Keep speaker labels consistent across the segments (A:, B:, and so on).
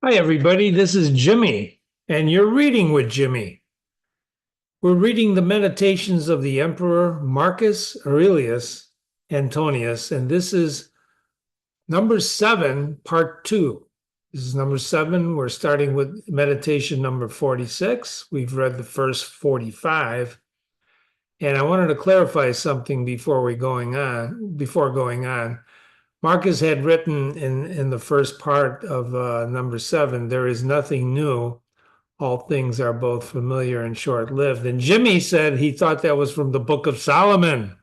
A: Hi, everybody. This is Jimmy, and you're reading with Jimmy. We're reading the Meditations of the Emperor Marcus Aurelius Antonius, and this is number 7, part 2. This is number 7. We're starting with meditation number 46. We've read the first 45, and I wanted to clarify something before going on. Marcus had written in the first part of number 7, there is nothing new. All things are both familiar and short-lived. And Jimmy said he thought that was from the Book of Solomon.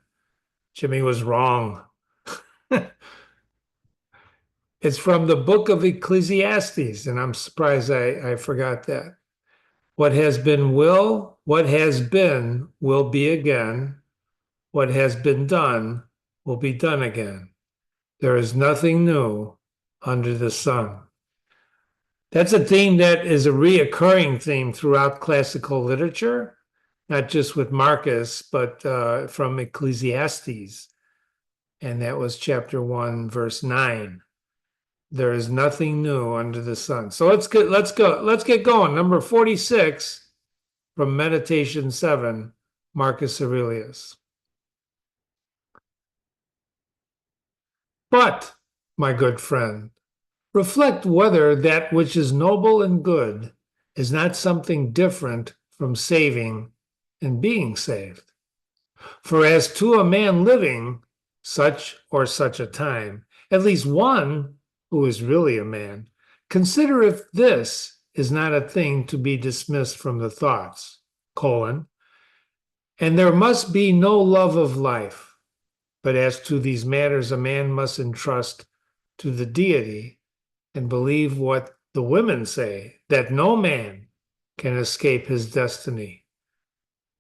A: Jimmy was wrong. It's from the Book of Ecclesiastes, and I'm surprised I forgot that. What has been will be again. What has been done will be done again. There is nothing new under the sun. That's a theme that is a reoccurring theme throughout classical literature, not just with Marcus, but from Ecclesiastes. And that was chapter 1, verse 9. There is nothing new under the sun. So let's get going. Number 46 from Meditation 7, Marcus Aurelius. But, my good friend, reflect whether that which is noble and good is not something different from saving and being saved. For as to a man living such or such a time, at least one who is really a man, consider if this is not a thing to be dismissed from the thoughts, and there must be no love of life. But as to these matters, a man must entrust to the deity and believe what the women say, that no man can escape his destiny.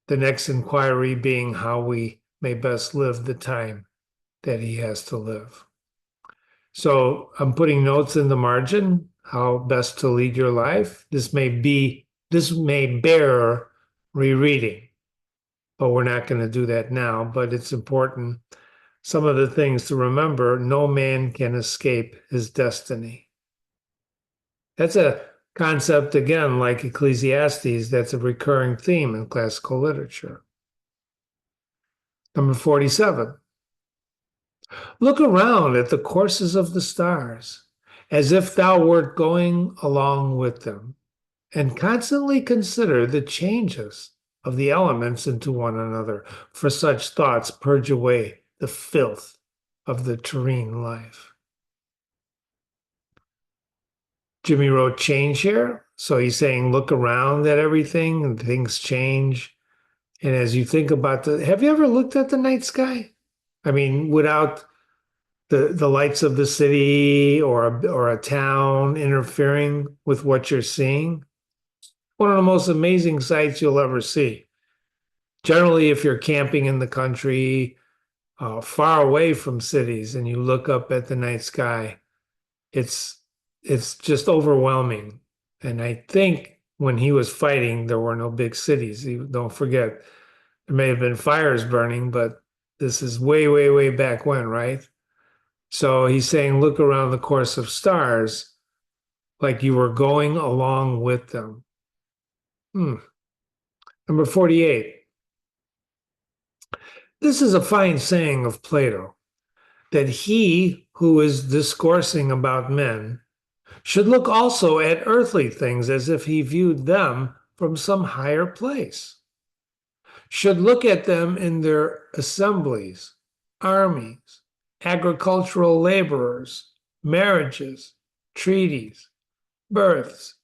A: The next inquiry being how we may best live the time that he has to live. So I'm putting notes in the margin, how best to lead your life. This may bear rereading, but we're not going to do that now, but it's important. Some of the things to remember: no man can escape his destiny. That's a concept, again, like Ecclesiastes, that's a recurring theme in classical literature. Number 47. Look around at the courses of the stars, as if thou wert going along with them, and constantly consider the changes of the elements into one another, for such thoughts purge away the filth of the terrene life. Jimmy wrote change here. So he's saying look around at everything and things change. And as you think about have you ever looked at the night sky? I mean, without the lights of the city or a town interfering with what you're seeing? One of the most amazing sights you'll ever see. Generally, if you're camping in the country, far away from cities, and you look up at the night sky, it's just overwhelming. And I think when he was fighting, there were no big cities. Don't forget, there may have been fires burning, but this is way, way, way back when, right? So he's saying, look around the course of stars like you were going along with them. Number 48. This is a fine saying of Plato, that he who is discoursing about men should look also at earthly things as if he viewed them from some higher place, should look at them in their assemblies, armies, agricultural laborers, marriages, treaties, births,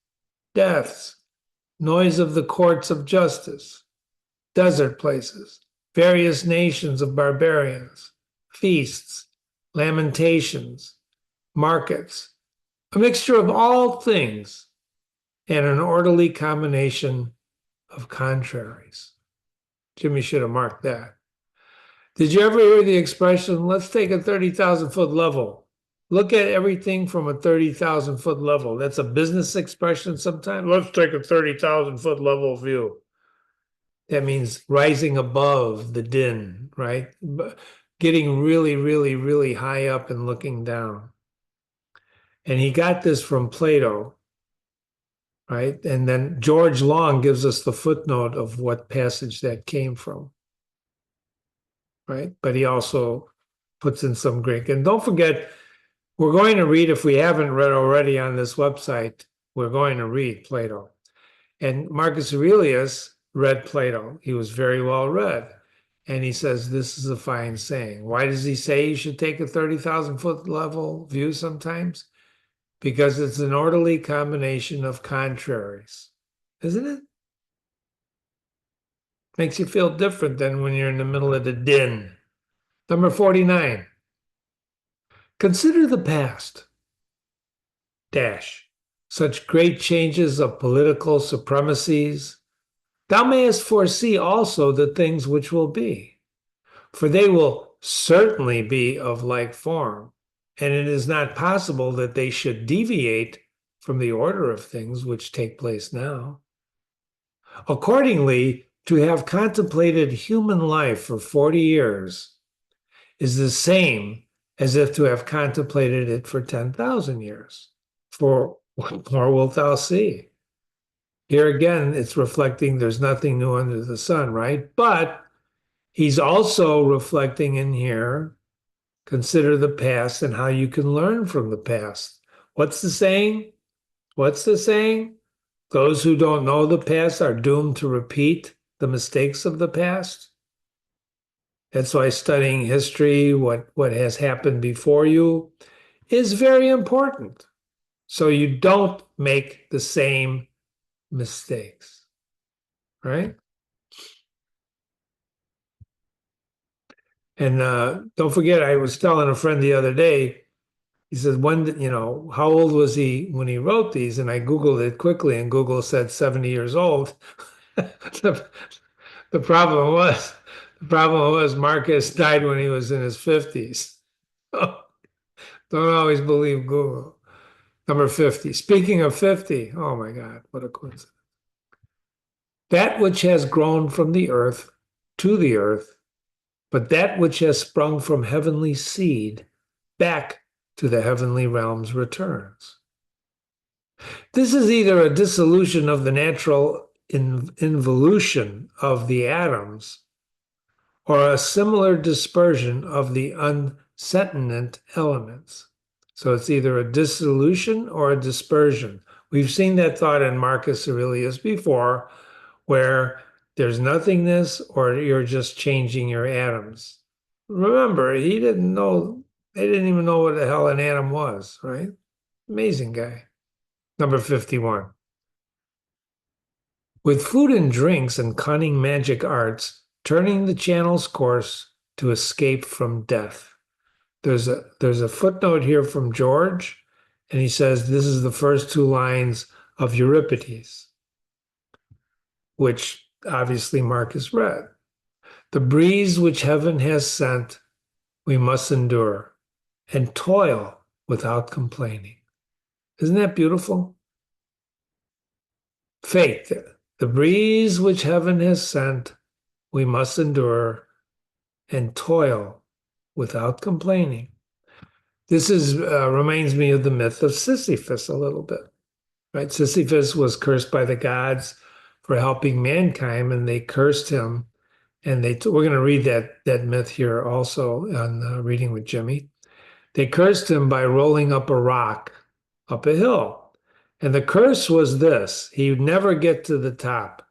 A: deaths, noise of the courts of justice, desert places, various nations of barbarians, feasts, lamentations, markets, a mixture of all things, and an orderly combination of contraries. Jimmy should have marked that. Did you ever hear the expression, let's take a 30,000-foot level? Look at everything from a 30,000-foot level. That's a business expression sometimes. Let's take a 30,000-foot level view. That means rising above the din, right? Getting really, really, really high up and looking down. And he got this from Plato. right? And then George Long gives us the footnote of what passage that came from, right? But he also puts in some Greek. And don't forget, we're going to read, if we haven't read already on this website, we're going to read Plato. And Marcus Aurelius read Plato. He was very well read. And he says, this is a fine saying. Why does he say you should take a 30,000 foot level view sometimes? Because it's an orderly combination of contraries, isn't it? Makes you feel different than when you're in the middle of the din. Number 49, consider the past, dash, such great changes of political supremacies. Thou mayest foresee also the things which will be, for they will certainly be of like form, and it is not possible that they should deviate from the order of things which take place now. Accordingly, to have contemplated human life for 40 years is the same as if to have contemplated it for 10,000 years. For what more wilt thou see? Here again, it's reflecting there's nothing new under the sun, right? But he's also reflecting in here, consider the past and how you can learn from the past. What's the saying? What's the saying? Those who don't know the past are doomed to repeat the mistakes of the past. That's why studying history, what has happened before you, is very important. So you don't make the same mistakes, right? And don't forget, I was telling a friend the other day, he said, how old was he when he wrote these? And I Googled it quickly, and Google said 70 years old. The, the problem was, the problem was Marcus died when he was in his 50s. Don't always believe Google. Number 50. Speaking of 50, oh my God, what a coincidence. That which has grown from the earth to the earth, but that which has sprung from heavenly seed back to the heavenly realms returns. This is either a dissolution of the natural involution of the atoms or a similar dispersion of the unsentient elements. So it's either a dissolution or a dispersion. We've seen that thought in Marcus Aurelius before, where there's nothingness or you're just changing your atoms. Remember, he didn't know, they didn't even know what the hell an atom was, right? Amazing guy. Number 51. With food and drinks and cunning magic arts, turning the channel's course to escape from death. There's a footnote here from George, and he says this is the first two lines of Euripides, which obviously Marcus read. The breeze which heaven has sent, we must endure and toil without complaining. Isn't that beautiful? Faith, the breeze which heaven has sent, we must endure and toil without complaining. This reminds me of the myth of Sisyphus a little bit, right? Sisyphus was cursed by the gods for helping mankind, and they cursed him. And we're going to read that myth here also on Reading with Jimmy. They cursed him by rolling up a rock up a hill. And the curse was this: he would never get to the top.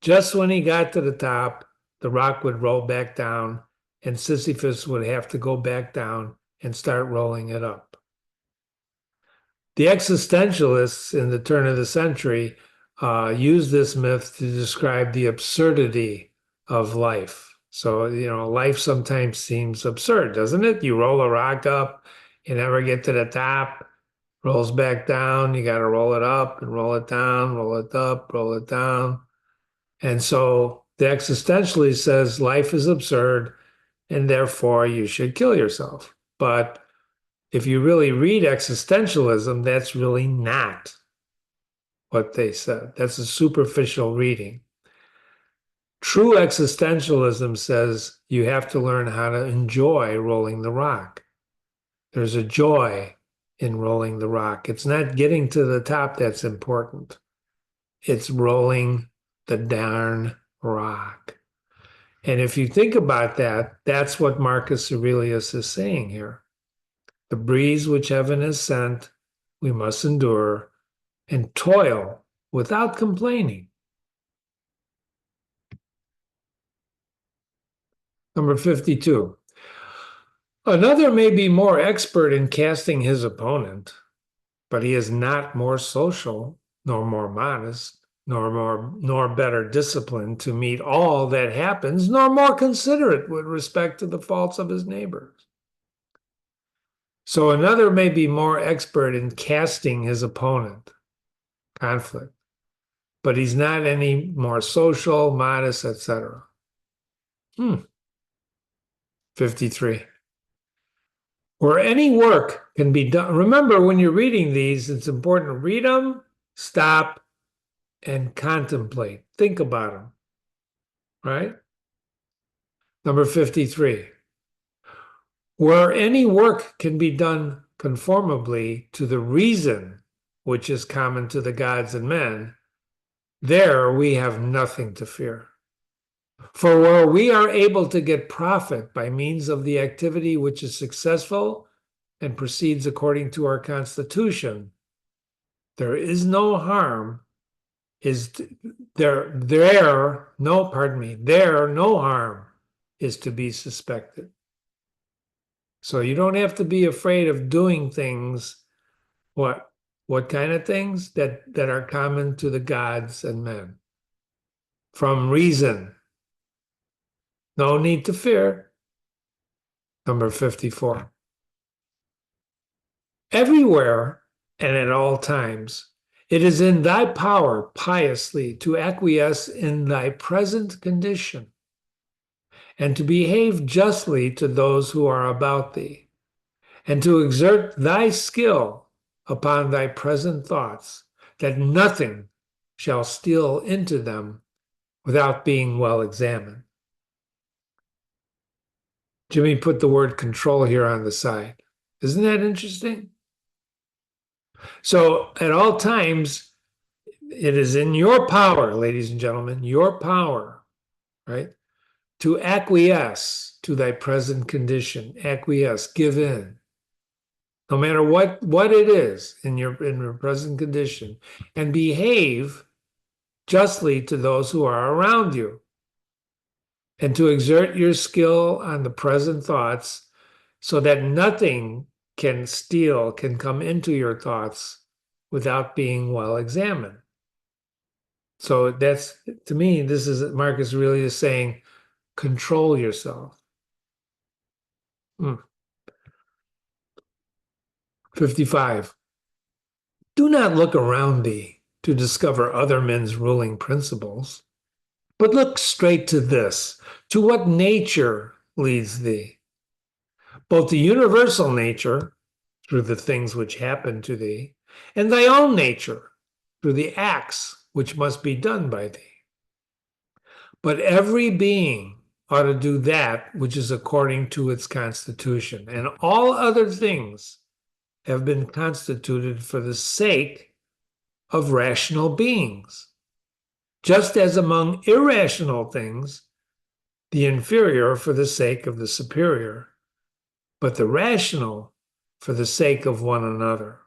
A: Just when he got to the top, the rock would roll back down, and Sisyphus would have to go back down and start rolling it up. The existentialists in the turn of the century used this myth to describe the absurdity of life. So, life sometimes seems absurd, doesn't it? You roll a rock up, you never get to the top, rolls back down, you got to roll it up and roll it down, roll it up, roll it down. And so the existentialist says life is absurd and therefore you should kill yourself. But if you really read existentialism, that's really not what they said. That's a superficial reading. True existentialism says you have to learn how to enjoy rolling the rock. There's a joy in rolling the rock. It's not getting to the top that's important. it's rolling the darn rock. And if you think about that, that's what Marcus Aurelius is saying here. The breeze which heaven has sent, we must endure and toil without complaining. Number 52. Another may be more expert in casting his opponent, but he is not more social, nor more modest, nor better disciplined to meet all that happens, nor more considerate with respect to the faults of his neighbors. So another may be more expert in casting his opponent, conflict, but he's not any more social, modest, etc. 53. Where any work can be done. Remember, when you're reading these, it's important to read them, stop, and contemplate. Think about them, right? Number 53. Where any work can be done conformably to the reason which is common to the gods and men, there we have nothing to fear. For where we are able to get profit by means of the activity which is successful and proceeds according to our constitution, there is no harm, there no harm is to be suspected. So you don't have to be afraid of doing things, what kind of things that are common to the gods and men. From reason. No need to fear. Number 54. Everywhere and at all times, it is in thy power piously to acquiesce in thy present condition and to behave justly to those who are about thee, and to exert thy skill upon thy present thoughts, that nothing shall steal into them without being well examined. Jimmy put the word control here on the side. Isn't that interesting? So at all times, it is in your power, ladies and gentlemen, your power, right, to acquiesce to thy present condition, acquiesce, give in, no matter what it is in your present condition, and behave justly to those who are around you, and to exert your skill on the present thoughts so that nothing can come into your thoughts without being well examined. So that's, to me, this is Marcus Aurelius saying, control yourself. 55. Do not look around thee to discover other men's ruling principles, but look straight to this, to what nature leads thee, both the universal nature, through the things which happen to thee, and thy own nature, through the acts which must be done by thee. But every being ought to do that which is according to its constitution, and all other things have been constituted for the sake of rational beings, just as among irrational things, the inferior for the sake of the superior, but the rational for the sake of one another.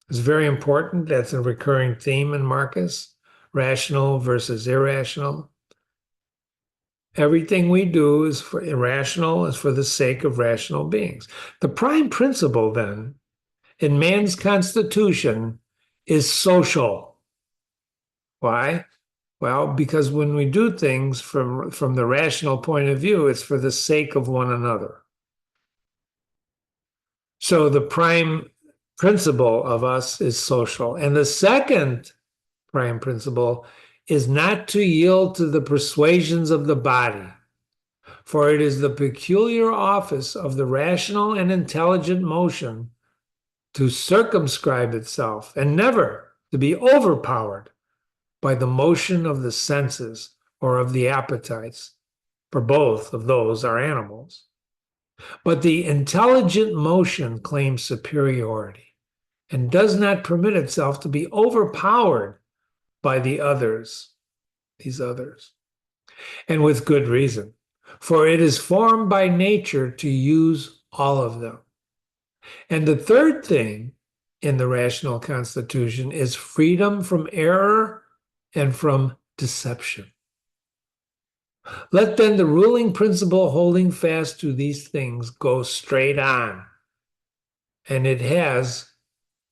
A: It's very important. That's a recurring theme in Marcus, rational versus irrational. Everything we do is for the sake of rational beings. The prime principle, then, in man's constitution is social. Why? Well, because when we do things from the rational point of view, it's for the sake of one another. So the prime principle of us is social. And the second prime principle is not to yield to the persuasions of the body, for it is the peculiar office of the rational and intelligent motion to circumscribe itself and never to be overpowered by the motion of the senses or of the appetites, for both of those are animals. But the intelligent motion claims superiority and does not permit itself to be overpowered by the others, these others, and with good reason. For it is formed by nature to use all of them. And the third thing in the rational constitution is freedom from error and from deception. Let then the ruling principle holding fast to these things go straight on, and it has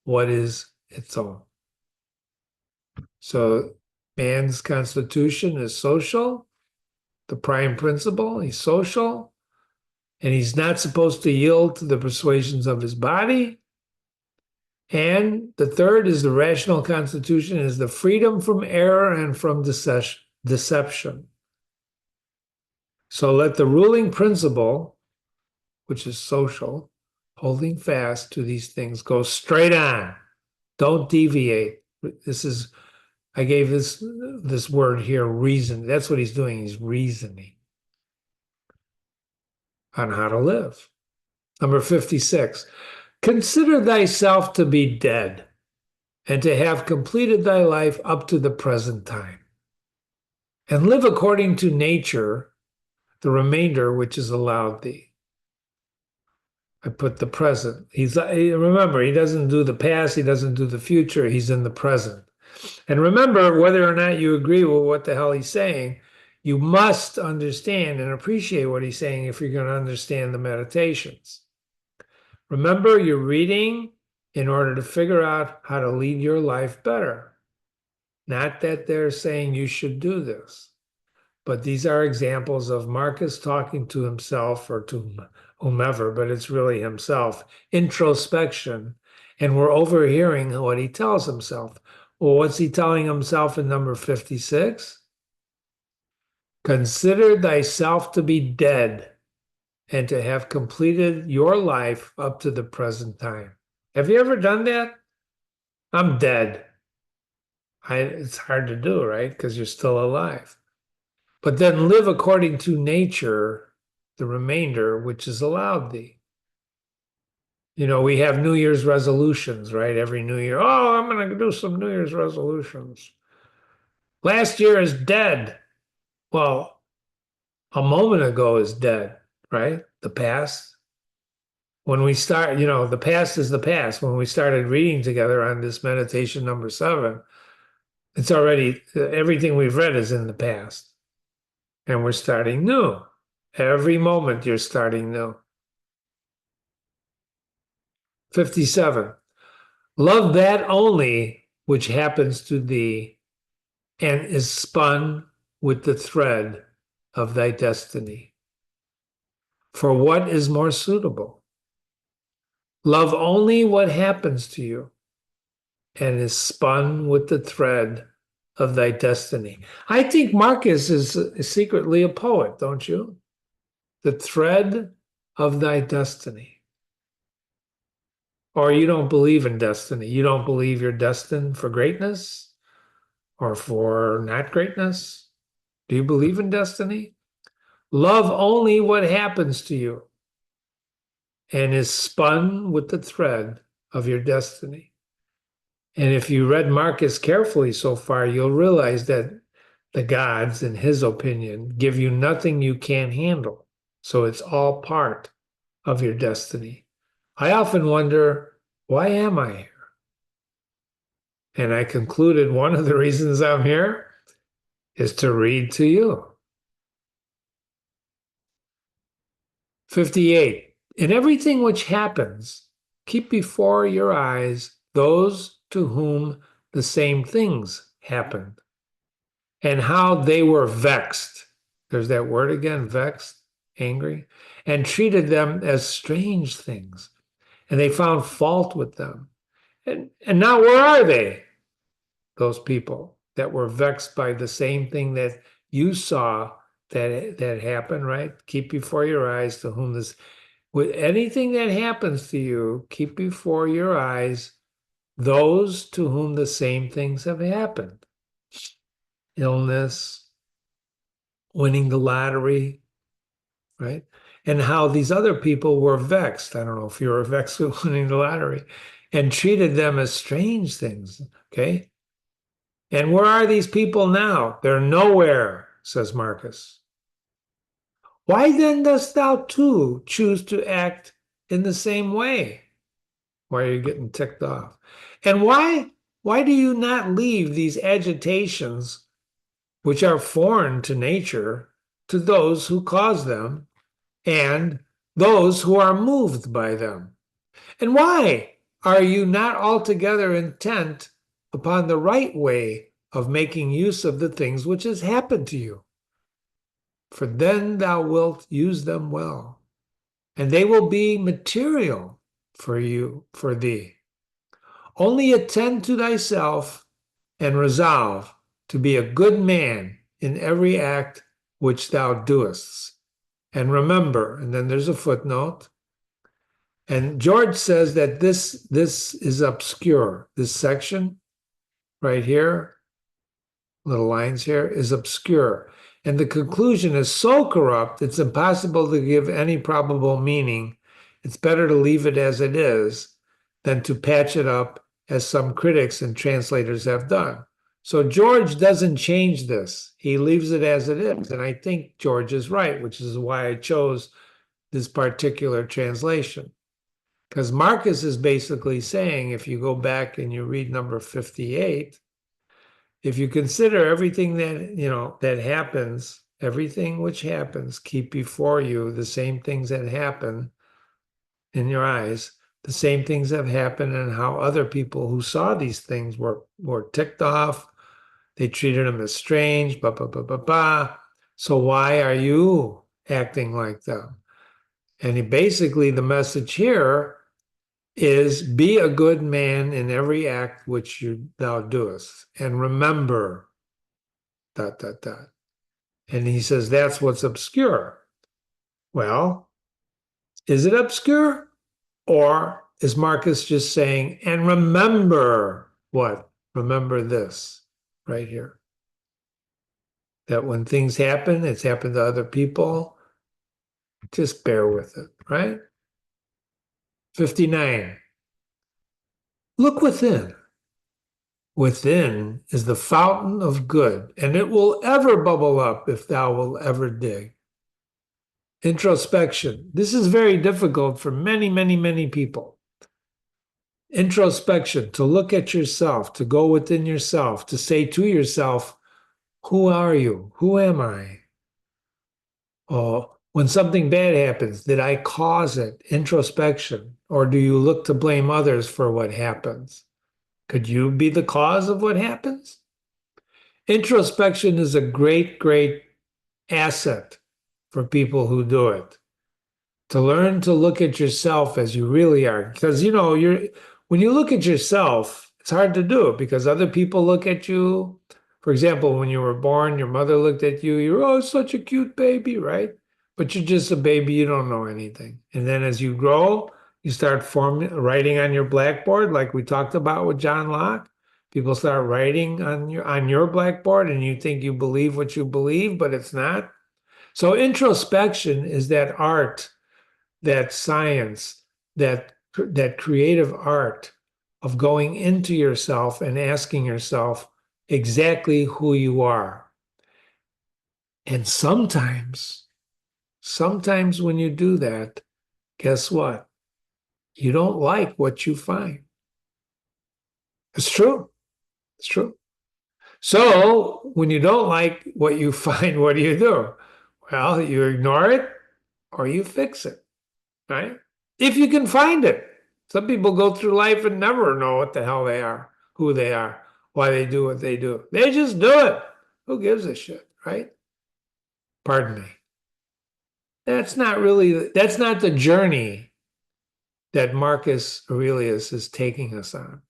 A: what is its own. So man's constitution is social, the prime principle, he's social, and he's not supposed to yield to the persuasions of his body. And the third is the rational constitution is the freedom from error and from deception. So let the ruling principle, which is social, holding fast to these things, go straight on. Don't deviate. I gave this word here, reason. That's what he's doing. He's reasoning on how to live. Number 56, consider thyself to be dead and to have completed thy life up to the present time, and live according to nature, the remainder which is allowed thee. I put the present. Remember, he doesn't do the past, he doesn't do the future, he's in the present. And remember, whether or not you agree with what the hell he's saying, you must understand and appreciate what he's saying if you're going to understand the meditations. Remember, you're reading in order to figure out how to lead your life better. Not that they're saying you should do this, but these are examples of Marcus talking to himself or to whomever, but it's really himself, introspection, and we're overhearing what he tells himself. Well, what's he telling himself in number 56? Consider thyself to be dead and to have completed your life up to the present time. Have you ever done that? I'm dead. It's hard to do, right? Because you're still alive. But then live according to nature, the remainder which is allowed thee. You know, we have New Year's resolutions, right? Every New Year, oh, I'm going to do some New Year's resolutions. Last year is dead. Well, a moment ago is dead, right? The past. When we start, the past is the past. When we started reading together on this meditation number 7, it's already, everything we've read is in the past. And we're starting new. Every moment you're starting new. 57. Love that only which happens to thee and is spun with the thread of thy destiny. For what is more suitable? Love only what happens to you and is spun with the thread of thy destiny. I think Marcus is secretly a poet, don't you? The thread of thy destiny. Or you don't believe in destiny. You don't believe you're destined for greatness or for not greatness. Do you believe in destiny? Love only what happens to you and is spun with the thread of your destiny. And if you read Marcus carefully so far, you'll realize that the gods, in his opinion, give you nothing you can't handle. So it's all part of your destiny. I often wonder, why am I here? And I concluded one of the reasons I'm here is to read to you. 58. In everything which happens, keep before your eyes those to whom the same things happened, and how they were vexed. There's that word again, vexed, angry, and treated them as strange things. And they found fault with them. And now where are they? Those people that were vexed by the same thing that you saw that happened, right? Keep before your eyes to whom this, with anything that happens to you, keep before your eyes those to whom the same things have happened. Illness, winning the lottery, right? And how these other people were vexed. I don't know if you were vexed with winning the lottery, and treated them as strange things, okay? And where are these people now? They're nowhere, says Marcus. Why then dost thou too choose to act in the same way? Why are you getting ticked off? And why do you not leave these agitations, which are foreign to nature, to those who cause them and those who are moved by them? And why are you not altogether intent upon the right way of making use of the things which has happened to you? For then thou wilt use them well, and they will be material for you, for thee. Only attend to thyself and resolve to be a good man in every act which thou doest. And remember, and then there's a footnote. And George says that this is obscure. This section right here, little lines here, is obscure. And the conclusion is so corrupt, it's impossible to give any probable meaning. It's better to leave it as it is than to patch it up as some critics and translators have done. So George doesn't change this. He leaves it as it is. And I think George is right, which is why I chose this particular translation. Because Marcus is basically saying, if you go back and you read number 58, if you consider everything that happens, everything which happens, keep before you the same things that happen in your eyes, the same things that happen, and how other people who saw these things were ticked off. They treated them as strange, blah, blah, blah, blah, blah. So why are you acting like them? And basically the message here is be a good man in every act which thou doest, and remember, dot, dot, dot. And he says that's what's obscure. Well, is it obscure? Or is Marcus just saying, and remember what? Remember this right here. That when things happen, it's happened to other people, just bear with it, right? 59. Look within. Within is the fountain of good, and it will ever bubble up if thou wilt ever dig. Introspection. This is very difficult for many, many, many people. Introspection, to look at yourself, to go within yourself, to say to yourself, who are you? Who am I? Oh, when something bad happens, did I cause it? Introspection. Or do you look to blame others for what happens? Could you be the cause of what happens? Introspection is a great, great asset for people who do it. To learn to look at yourself as you really are. Because, when you look at yourself, it's hard to do it because other people look at you. For example, when you were born, your mother looked at you, you're, oh, such a cute baby, right? But you're just a baby, you don't know anything. And then as you grow, you start writing on your blackboard, like we talked about with John Locke. People start writing on your blackboard, and you think you believe what you believe, but it's not. So introspection is that art, that science, that creative art of going into yourself and asking yourself exactly who you are. And sometimes when you do that, guess what? You don't like what you find. It's true. It's true. So when you don't like what you find, what do you do? Well, you ignore it or you fix it, right? If you can find it. Some people go through life and never know what the hell they are, who they are, why they do what they do. They just do it. Who gives a shit, right? Pardon me. That's not the journey that Marcus Aurelius is taking us on.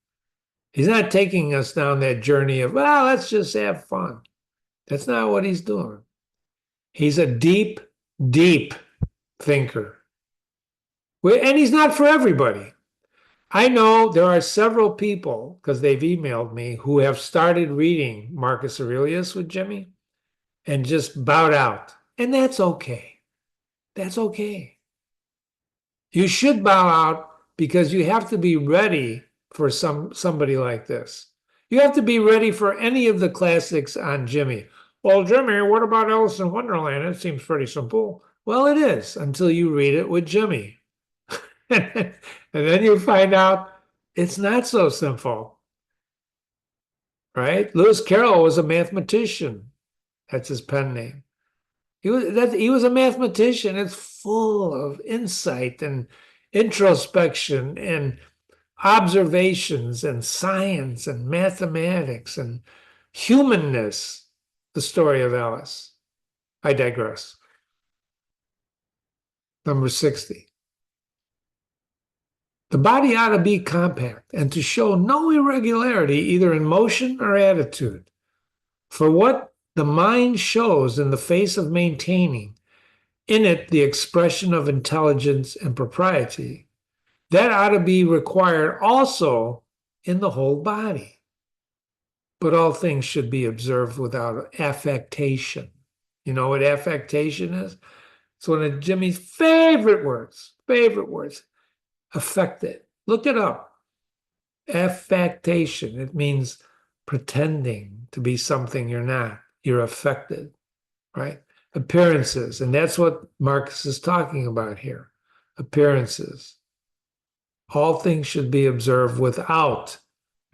A: He's not taking us down that journey of, well, let's just have fun. That's not what he's doing. He's a deep, deep thinker. And he's not for everybody. I know there are several people, because they've emailed me, who have started reading Marcus Aurelius with Jimmy and just bowed out. And that's okay. That's okay. You should bow out because you have to be ready for somebody like this. You have to be ready for any of the classics on Jimmy. Well, Jimmy, what about Alice in Wonderland? It seems pretty simple. Well, it is until you read it with Jimmy. And then you find out it's not so simple, right? Lewis Carroll was a mathematician. That's his pen name. He was a mathematician. It's full of insight and introspection and observations and science and mathematics and humanness. The story of Alice. I digress. Number 60. The body ought to be compact and to show no irregularity either in motion or attitude. For what the mind shows in the face of maintaining in it the expression of intelligence and propriety, that ought to be required also in the whole body. But all things should be observed without affectation. You know what affectation is? It's one of Jimmy's favorite words. Favorite words. Affected. Look it up. Affectation. It means pretending to be something you're not. You're affected, right? Appearances. And that's what Marcus is talking about here. Appearances. All things should be observed without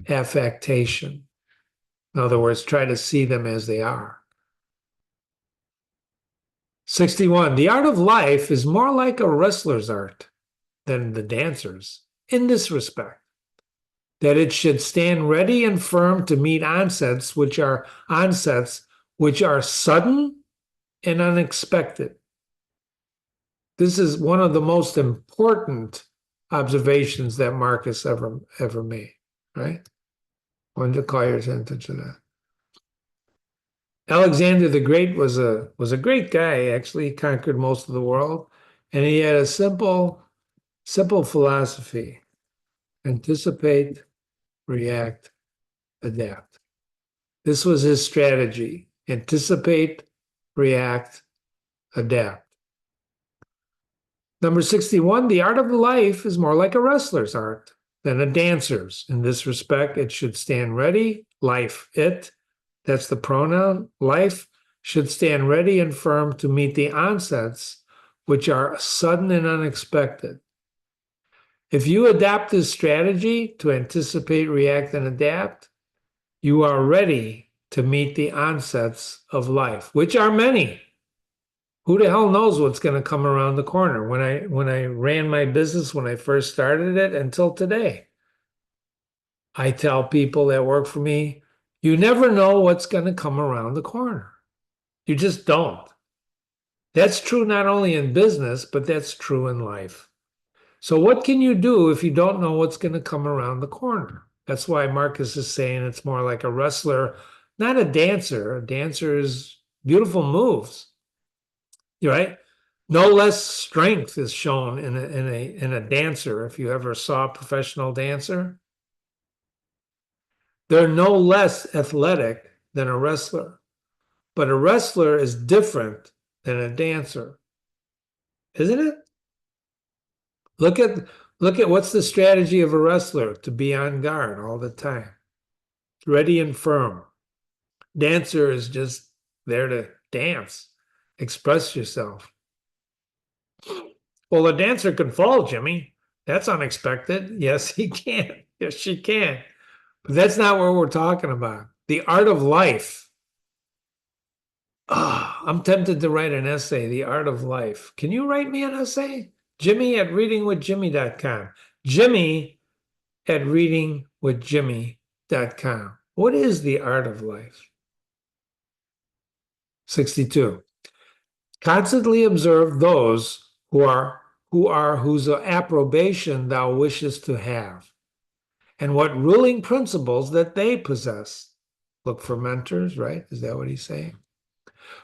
A: affectation. In other words, try to see them as they are. 61. The art of life is more like a wrestler's art than the dancer's in this respect, that it should stand ready and firm to meet onsets which are sudden and unexpected. This is one of the most important observations that Marcus ever made, right? I wanted to call your attention to that. Alexander the Great was a great guy, actually. He conquered most of the world, and he had a simple philosophy: anticipate, react, adapt. This was his strategy: anticipate, react, adapt. Number 61, the art of life is more like a wrestler's art than a dancer's. In this respect, it should stand ready, life, it, that's the pronoun, life should stand ready and firm to meet the onsets, which are sudden and unexpected. If you adapt this strategy to anticipate, react, and adapt, you are ready to meet the onsets of life, which are many. Who the hell knows what's going to come around the corner? When I ran my business, when I first started it, until today, I tell people that work for me, you never know what's going to come around the corner. You just don't. That's true not only in business, but that's true in life. So what can you do if you don't know what's going to come around the corner? That's why Marcus is saying it's more like a wrestler, not a dancer. A dancer is beautiful moves, right? No less strength is shown in a dancer. If you ever saw a professional dancer, they're no less athletic than a wrestler. But a wrestler is different than a dancer, isn't it? Look at what's the strategy of a wrestler: to be on guard all the time, ready and firm. Dancer is just there to dance, express yourself. Well, a dancer can fall, Jimmy. That's unexpected. Yes, he can. Yes, she can. But that's not what we're talking about. The art of life. I'm tempted to write an essay, The Art of Life. Can you write me an essay? Jimmy at readingwithjimmy.com. Jimmy at readingwithjimmy.com. What is the art of life? 62. Constantly observe those whose approbation thou wishest to have, and what ruling principles that they possess. Look for mentors, right? Is that what he's saying?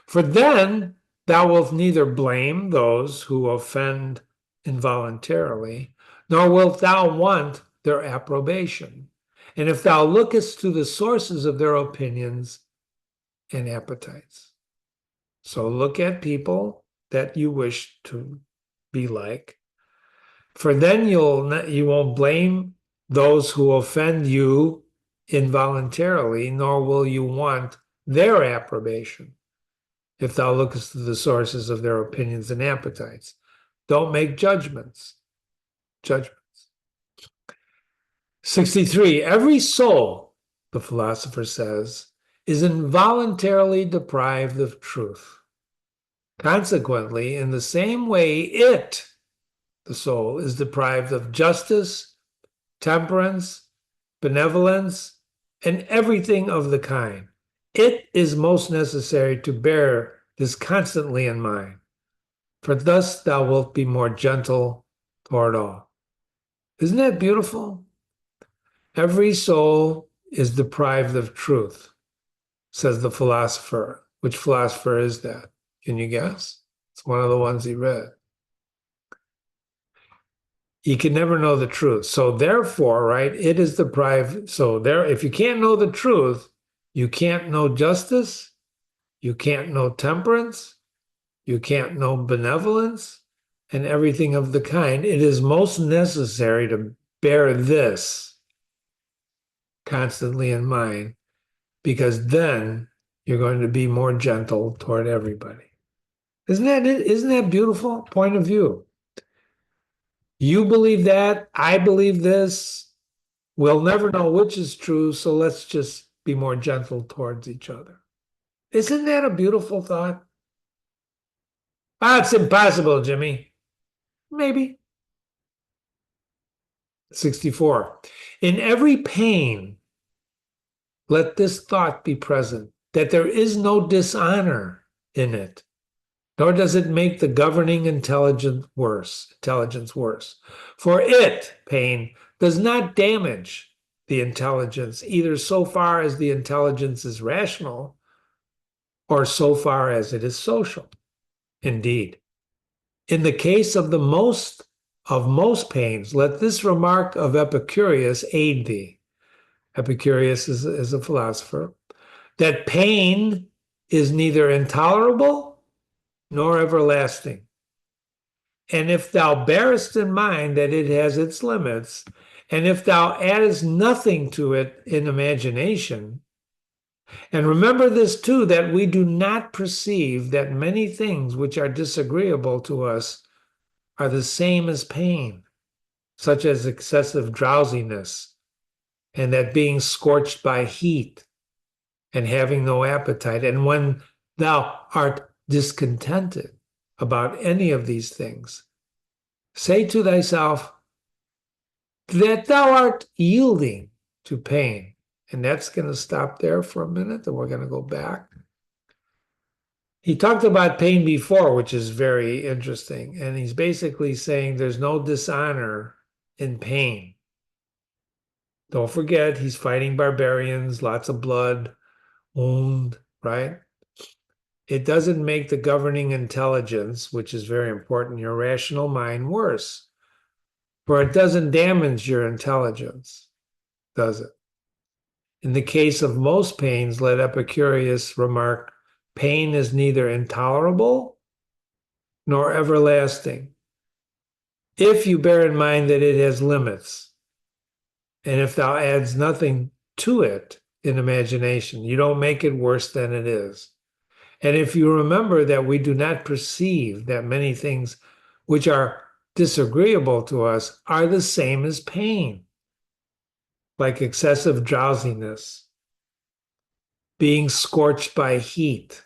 A: For then thou wilt neither blame those who offend involuntarily, nor wilt thou want their approbation. And if thou lookest to the sources of their opinions and appetites. So look at people that you wish to be like. For then you won't blame those who offend you involuntarily, nor will you want their approbation if thou lookest to the sources of their opinions and appetites. Don't make judgments. Judgments. 63. Every soul, the philosopher says, is involuntarily deprived of truth. Consequently, in the same way, the soul, is deprived of justice, temperance, benevolence, and everything of the kind. It is most necessary to bear this constantly in mind, for thus thou wilt be more gentle toward all. Isn't that beautiful? Every soul is deprived of truth, says the philosopher. Which philosopher is that? Can you guess? It's one of the ones he read. You can never know the truth. So therefore, right, it is deprived. So there, if you can't know the truth, you can't know justice, you can't know temperance, you can't know benevolence, and everything of the kind. It is most necessary to bear this constantly in mind, because then you're going to be more gentle toward everybody. Isn't that it? Isn't that beautiful point of view? You believe that, I believe this. We'll never know which is true, so let's just be more gentle towards each other. Isn't that a beautiful thought? Ah, it's impossible, Jimmy. Maybe. 64. In every pain, let this thought be present, that there is no dishonor in it, nor does it make the governing intelligence worse. For it, pain, does not damage the intelligence, either so far as the intelligence is rational or so far as it is social. Indeed, in the case of most pains, let this remark of Epicurus aid thee. Epicurus is a philosopher, that pain is neither intolerable nor everlasting. And if thou bearest in mind that it has its limits, and if thou addest nothing to it in imagination, and remember this too, that we do not perceive that many things which are disagreeable to us are the same as pain, such as excessive drowsiness, and that being scorched by heat, and having no appetite. And when thou art discontented about any of these things, say to thyself that thou art yielding to pain. And that's going to stop there for a minute, and we're going to go back. He talked about pain before, which is very interesting. And he's basically saying there's no dishonor in pain. Don't forget, he's fighting barbarians, lots of blood, wound, right? It doesn't make the governing intelligence, which is very important, your rational mind, worse. For it doesn't damage your intelligence, does it? In the case of most pains, let Epicurus remark, pain is neither intolerable nor everlasting, if you bear in mind that it has limits, and if thou adds nothing to it in imagination, you don't make it worse than it is. And if you remember that we do not perceive that many things which are disagreeable to us are the same as pain, like excessive drowsiness, being scorched by heat,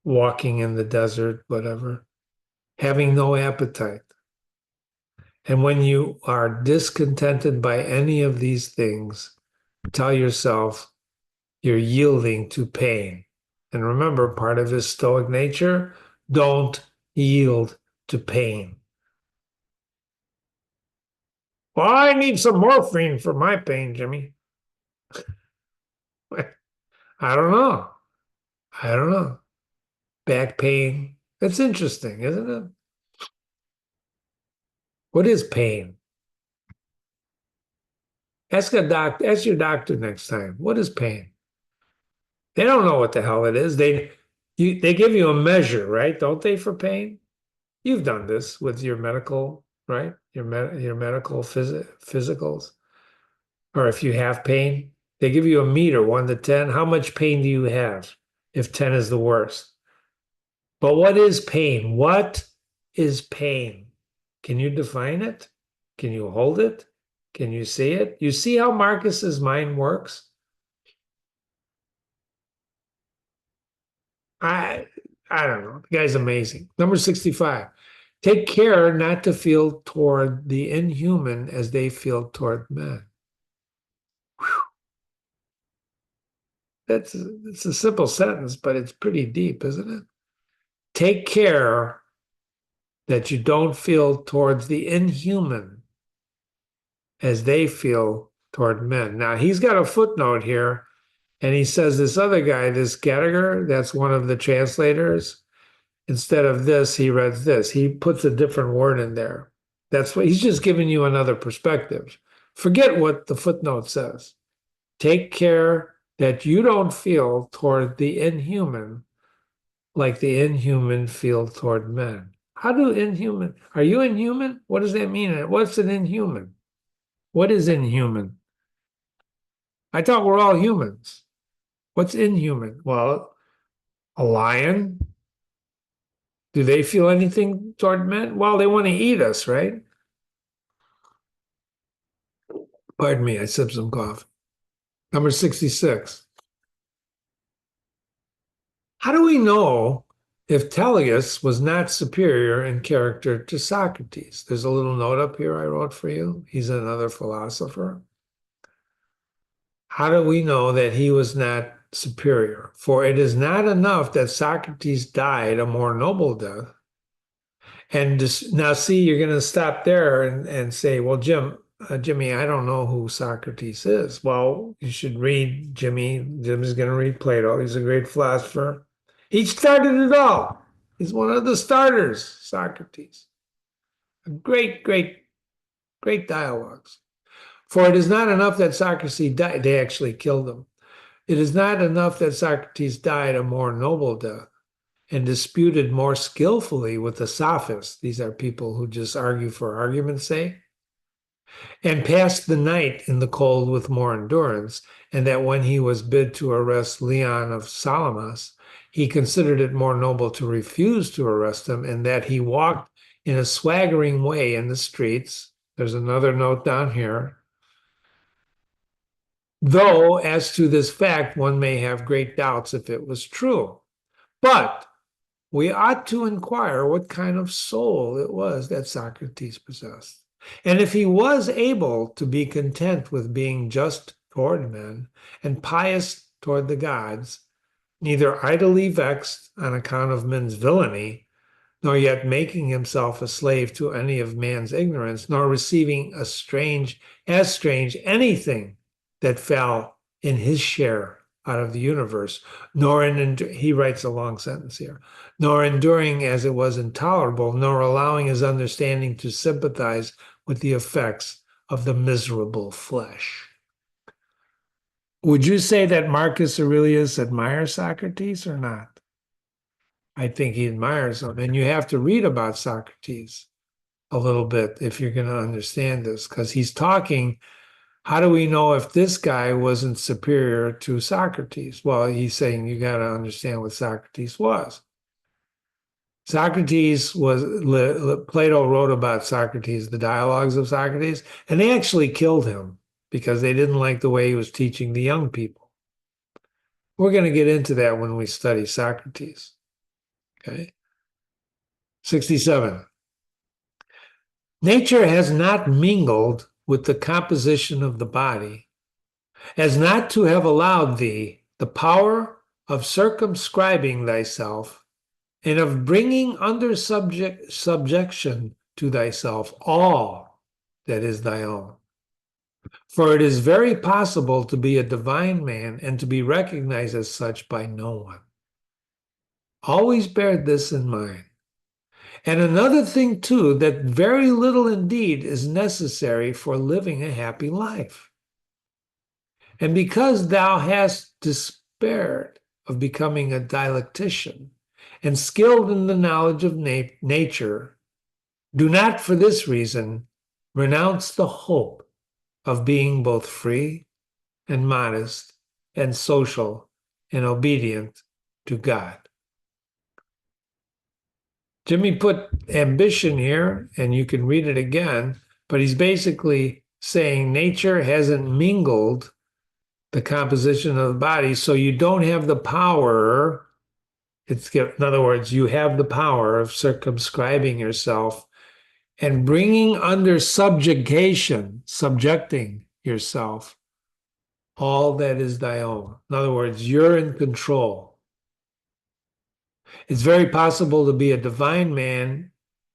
A: walking in the desert, whatever, having no appetite. And when you are discontented by any of these things, tell yourself you're yielding to pain. And remember, part of his Stoic nature, don't yield to pain. Well, I need some morphine for my pain, Jimmy. I don't know. I don't know. Back pain. That's interesting, isn't it? What is pain? Ask your doctor next time. What is pain? They don't know what the hell it is. They give you a measure, right? Don't they, for pain? You've done this with your medical, right? Your medical physicals. or if you have pain, they give you a meter, 1 to 10. How much pain do you have if 10 is the worst? But what is pain? What is pain? Can you define it? Can you hold it? Can you see it? You see how Marcus's mind works? I I don't know. The guy's amazing. Number 65. Take care not to feel toward the inhuman as they feel toward men. It's a simple sentence, but it's pretty deep, isn't it? Take care that you don't feel towards the inhuman as they feel toward men. Now, he's got a footnote here, and he says this other guy, this Gallagher, that's one of the translators, instead of this, he reads this. He puts a different word in there. That's what he's just giving you another perspective. Forget what the footnote says. Take care that you don't feel toward the inhuman like the inhuman feel toward men. How do inhuman? Are you inhuman? What does that mean? What's an inhuman? What is inhuman? I thought we're all humans. What's inhuman? Well, a lion. Do they feel anything toward men? Well, they want to eat us, right? Pardon me, I sipped some coffee. Number 66. How do we know if Tellius was not superior in character to Socrates? There's a little note up here I wrote for you. He's another philosopher. How do we know that he was not superior? For it is not enough that Socrates died a more noble death. And just, now, see, you're going to stop there and say, well, Jimmy, I don't know who Socrates is. Well, you should read Jimmy. Jimmy's going to read Plato. He's a great philosopher. He started it all. He's one of the starters, Socrates. Great, great, great dialogues. For it is not enough that Socrates died. They actually killed him. It is not enough that Socrates died a more noble death and disputed more skillfully with the sophists. These are people who just argue for argument's sake, and passed the night in the cold with more endurance, and that when he was bid to arrest Leon of Salamis, he considered it more noble to refuse to arrest him, and that he walked in a swaggering way in the streets. There's another note down here. Though, as to this fact, one may have great doubts if it was true. But we ought to inquire what kind of soul it was that Socrates possessed. And if he was able to be content with being just toward men and pious toward the gods, neither idly vexed on account of men's villainy, nor yet making himself a slave to any of man's ignorance, nor receiving as strange anything that fell in his share out of the universe, he writes a long sentence here, nor enduring as it was intolerable, nor allowing his understanding to sympathize with the effects of the miserable flesh. Would you say that Marcus Aurelius admires Socrates or not? I think he admires him. And you have to read about Socrates a little bit if you're going to understand this, because he's talking. How do we know if this guy wasn't superior to Socrates? Well, he's saying you got to understand what Socrates was. Plato wrote about Socrates, the dialogues of Socrates, and they actually killed him because they didn't like the way he was teaching the young people. We're going to get into that when we study Socrates. Okay. 67. Nature has not mingled with the composition of the body, as not to have allowed thee the power of circumscribing thyself and of bringing under subjection to thyself all that is thy own. For it is very possible to be a divine man and to be recognized as such by no one. Always bear this in mind. And another thing, too, that very little indeed is necessary for living a happy life. And because thou hast despaired of becoming a dialectician and skilled in the knowledge of nature, do not for this reason renounce the hope of being both free and modest and social and obedient to God. Jimmy put ambition here, and you can read it again, but he's basically saying nature hasn't mingled the composition of the body, so you don't have the power. In other words, you have the power of circumscribing yourself and bringing under subjugation, subjecting yourself, all that is thy own. In other words, you're in control. It's very possible to be a divine man,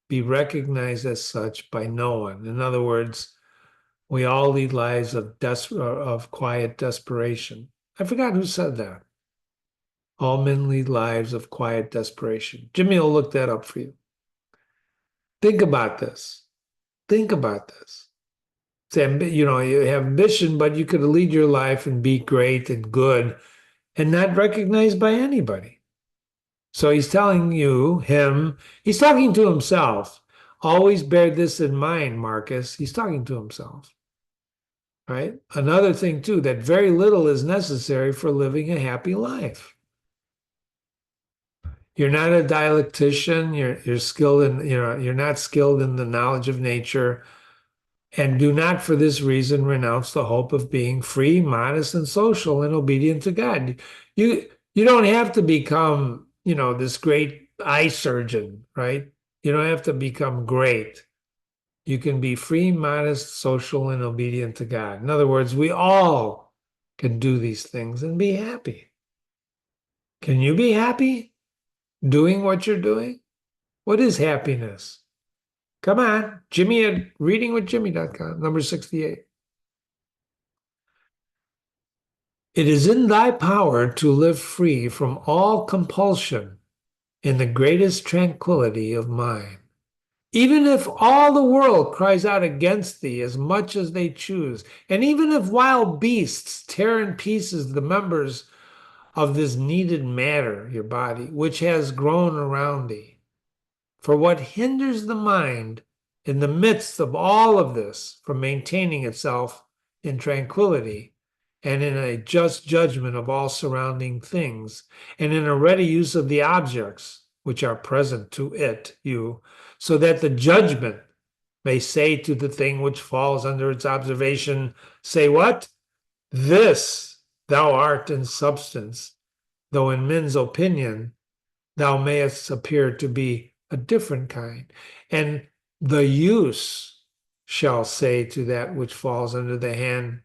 A: be recognized as such by no one. In other words, we all lead lives of quiet desperation. I forgot who said that. All men lead lives of quiet desperation. Jimmy will look that up for you. Think about this. Think about this. You have ambition, but you could lead your life and be great and good and not recognized by anybody. So he's telling he's talking to himself. Always bear this in mind, Marcus. He's talking to himself, right? Another thing, too, that very little is necessary for living a happy life. You're not a dialectician. You're skilled in, you're not skilled in the knowledge of nature. And do not for this reason renounce the hope of being free, modest, and social and obedient to God. You don't have to become, this great eye surgeon, right? You don't have to become great. You can be free, modest, social, and obedient to God. In other words, we all can do these things and be happy. Can you be happy doing what you're doing? What is happiness? Come on, Jimmy at readingwithjimmy.com, number 68. It is in thy power to live free from all compulsion in the greatest tranquility of mind. Even if all the world cries out against thee as much as they choose, and even if wild beasts tear in pieces the members of this needed matter, your body, which has grown around thee. For what hinders the mind in the midst of all of this from maintaining itself in tranquility and in a just judgment of all surrounding things, and in a ready use of the objects which are present to you, so that the judgment may say to the thing which falls under its observation, say what? This thou art in substance, though in men's opinion thou mayest appear to be a different kind. And the use shall say to that which falls under the hand,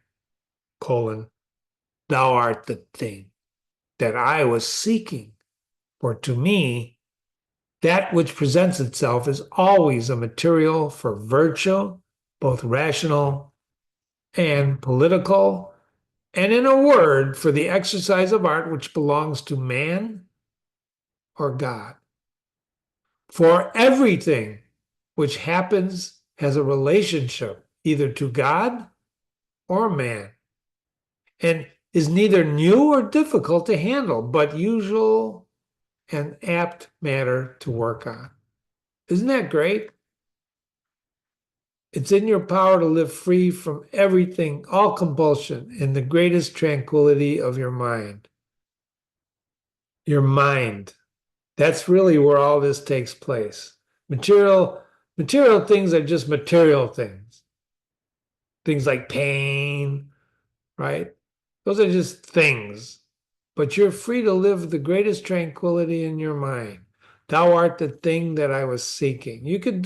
A: thou art the thing that I was seeking. For to me, that which presents itself is always a material for virtue, both rational and political, and in a word, for the exercise of art which belongs to man or God. For everything which happens has a relationship either to God or man, and is neither new or difficult to handle, but usual and apt matter to work on. Isn't that great? It's in your power to live free from everything, all compulsion, in the greatest tranquility of your mind. Your mind. That's really where all this takes place. Material things are just material things. Things like pain, right? Those are just things. But you're free to live the greatest tranquility in your mind. Thou art the thing that I was seeking. You can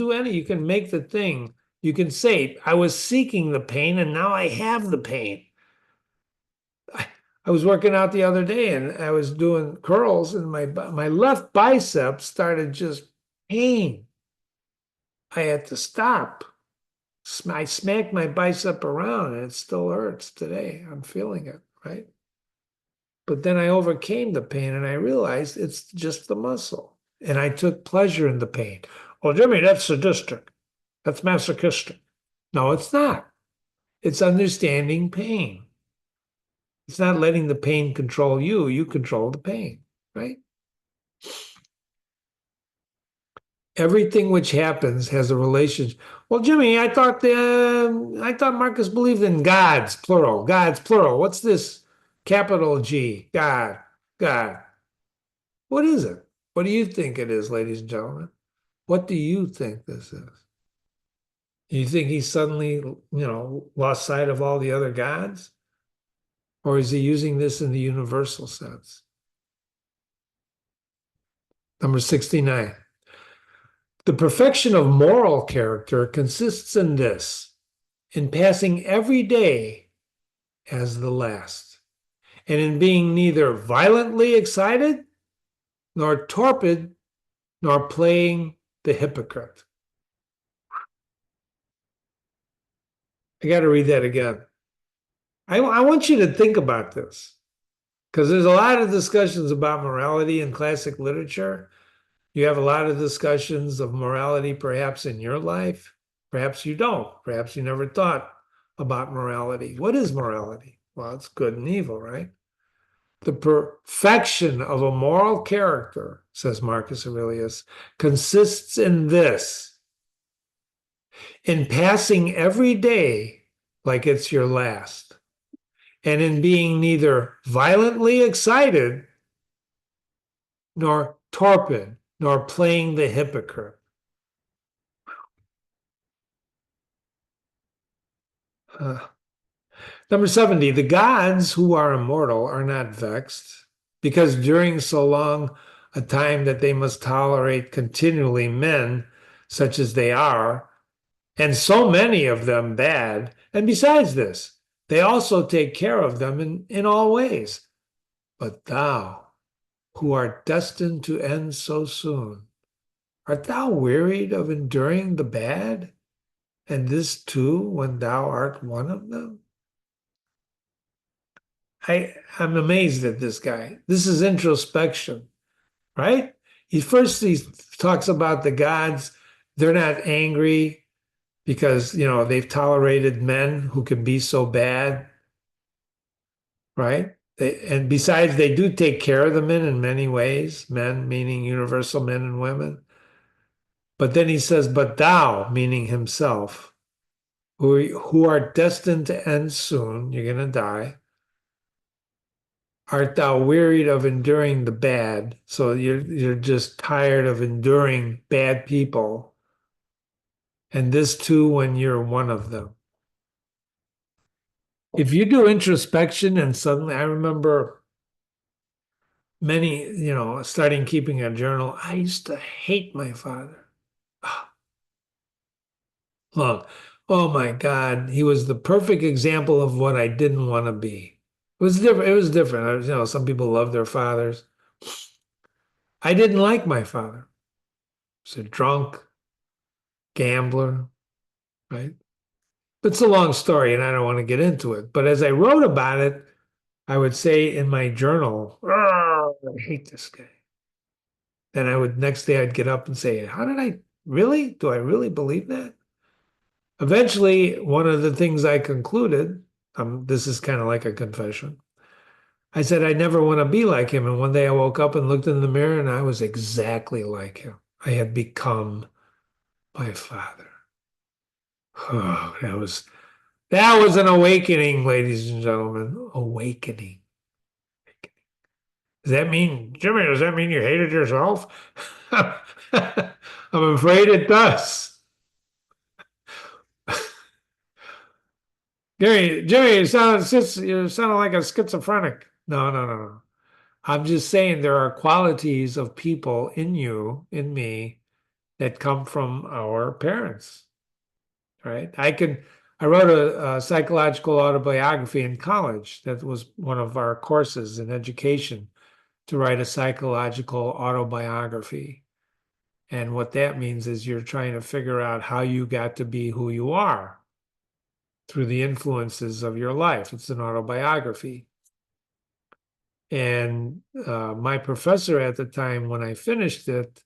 A: make the thing. You can say, I was seeking the pain and now I have the pain. I was working out the other day and I was doing curls and my left bicep started just pain. I had to stop. I smacked my bicep around and it still hurts today. I'm feeling it, right? But then I overcame the pain and I realized it's just the muscle. And I took pleasure in the pain. Oh, Jimmy, that's sadistic. That's masochistic. No, it's not. It's understanding pain. It's not letting the pain control you. You control the pain, right? Everything which happens has a relationship. Well, Jimmy, I thought Marcus believed in gods, plural. Gods, plural. What's this capital G? God, God. What is it? What do you think it is, ladies and gentlemen? What do you think this is? You think he suddenly, lost sight of all the other gods? Or is he using this in the universal sense? Number 69. The perfection of moral character consists in this, in passing every day as the last, and in being neither violently excited, nor torpid, nor playing the hypocrite. I got to read that again. I want you to think about this because there's a lot of discussions about morality in classic literature. You have a lot of discussions of morality perhaps in your life. Perhaps you don't. Perhaps you never thought about morality. What is morality? Well, it's good and evil, right? The perfection of a moral character, says Marcus Aurelius, consists in this, in passing every day like it's your last, and in being neither violently excited nor torpid, nor playing the hypocrite. Uh, Number 70, the gods who are immortal are not vexed, because during so long a time that they must tolerate continually men such as they are, and so many of them bad. And besides this, they also take care of them in all ways. But thou, who art destined to end so soon, art thou wearied of enduring the bad? And this too, when thou art one of them? I'm amazed at this guy. This is introspection, right? He talks about the gods. They're not angry because, they've tolerated men who can be so bad, right? And besides, they do take care of the men in many ways, men meaning universal men and women. But then he says, but thou, meaning himself, who are destined to end soon, you're going to die. Art thou wearied of enduring the bad? So you're just tired of enduring bad people. And this too when you're one of them. If you do introspection and suddenly, I remember many, starting keeping a journal, I used to hate my father. Look, oh my God, he was the perfect example of what I didn't want to be. It was different. It was different. Some people love their fathers. I didn't like my father. He was a drunk, gambler, right? It's a long story and I don't want to get into it. But as I wrote about it, I would say in my journal, "Oh, I hate this guy." Then next day I'd get up and say, how did I really? Do I really believe that? Eventually, one of the things I concluded, this is kind of like a confession. I said, I never want to be like him. And one day I woke up and looked in the mirror and I was exactly like him. I had become my father. Oh, that was an awakening, ladies and gentlemen. Awakening. Jimmy, does that mean you hated yourself? I'm afraid it does. Jimmy, you sound like a schizophrenic. No, no, no, no. I'm just saying there are qualities of people in you, in me, that come from our parents, right? I wrote a psychological autobiography in college. That was one of our courses in education, to write a psychological autobiography. And what that means is you're trying to figure out how you got to be who you are through the influences of your life. It's an autobiography. And my professor at the time, when I finished it,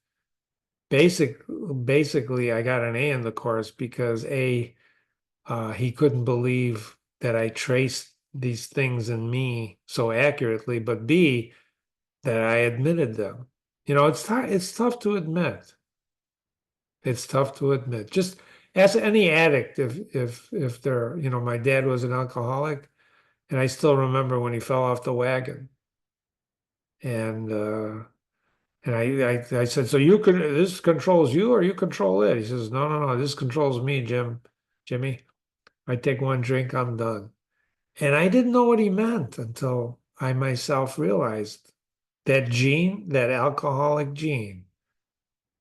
A: basically I got an A in the course because he couldn't believe that I traced these things in me so accurately, but B, that I admitted them. It's tough to admit. It's tough to admit. Just Ask any addict if they're, my dad was an alcoholic, and I still remember when he fell off the wagon. And I said, so this controls you or you control it? He says, no, no, no, this controls me, Jimmy. I take one drink, I'm done. And I didn't know what he meant until I myself realized that gene, that alcoholic gene,